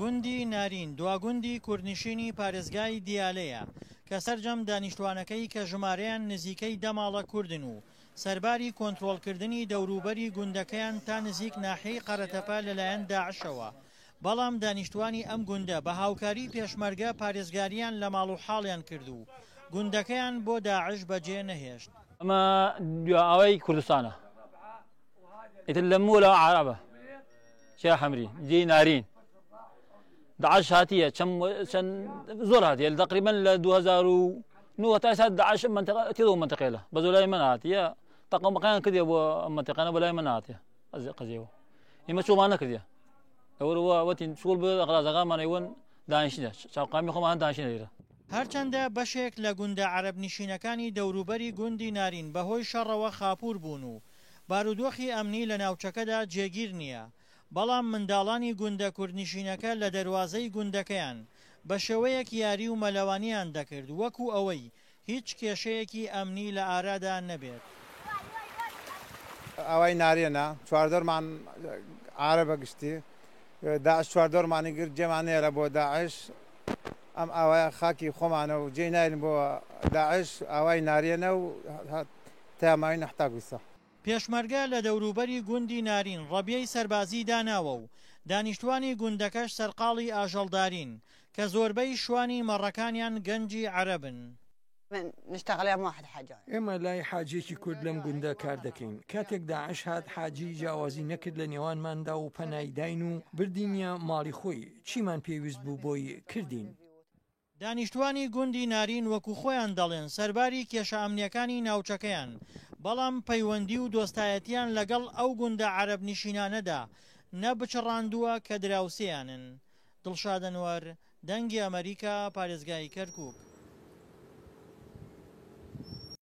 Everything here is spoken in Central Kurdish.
گوندی نارین دواگوندی کوردنشینی پارێزگای دیالەیە کە سەرجەم دانیشتوانەکەی کە ژمارەیان نزیکەی 10 ماڵە کوردن و سەرباری کۆنتڕۆڵکردنی دەوروبەری گوندەکەیان تا نزیک ناحیەی قەرەتەپە لەلایەن داعشەوە. بەڵام دانیشتوانی ئەم گوندە بە هاوکاری پێشمەرگە پارێزگاریان لە ماڵ و حاڵیان کرد و گوندەکەیان بۆ داعش بەجێ نەهێشت. ئەمە ئەوەی کوردستانە ئیتر لە مۆلە عەرەبە شێخ حەمری جێی نارین داعش هاتیە چەند زۆر هاتیە تقریبا لە 2009 تا ئێستا داعش تێدەوە منتەقەیە بە زۆر لای من هاتیە تەقەمەکەیان کردێ بۆ ئەم منتەقەیە بە لای من هاتیە قەزیەوە ئێمە چۆمان نەکردیە ئەوە وەتی سوڵ بە غەرازەکانمان ئێوەن دانیشتە چاوقامی خۆمان دانیشتە لێرە. هەرچەندە بەشێک لە گوندە عەرەب نشینەکانی دەوروبەری گوندی نارین بەهۆی شەڕەوە خاپوور بوون و بارودۆخی ئەمنی لە ناوچەکەدا جێگیر نییە، بەڵام منداڵانی گوندە کوردنشینەکە لە دەواازەی گوندەکەیان بە شێوەیەک یاری و مەلەوانیان دەکرد وەکو ئەوەی هیچ کێشەیەکی ئەمنی لە ئارادا نەبێت. ئەوەی نارێنە چواردەرمان عەرەبە گشتی داعش چواردەرمانی گرت جێمانێرە بۆ داعش ئەم ئاوایە خاکی خۆمانە و جێی ناین بۆ داعش ئاوای نارێنە و تامای نەحتاگویسە. پێشمەرگە لە دەوروبەری گوندی نارین ڕەبیەی سەربازی داناوە و دانیشتوانی گوندەکەش سەرقاڵی ئاژەڵدارین کە زۆربەی شوانی مەڕەکانیان گەنجی عەرەبن. ئێمە لای حاجێکی کورد لەم گوندە کار دەکەین. کاتێک داعش هات حاجی جیاوازی نەکرد لە نێوانماندا و پەنایداین و بردینە ماڵی خۆی چیمان پێویست بوو بۆی کردین. دانیشتوانی گوندی نارین وەکو خۆیان دەڵێن سەرباری کێشە ئەمنیەکانی ناوچەکەیان، بەڵام پەیوەندی و دۆستایەتیان لەگەڵ ئەو گوندە عەرەب نشینانەدا نەبچڕاندووە کە دراوسیانن. دڵشاد ئەنوەر، دەنگی ئەمریکا، پارێزگای کەرکووک.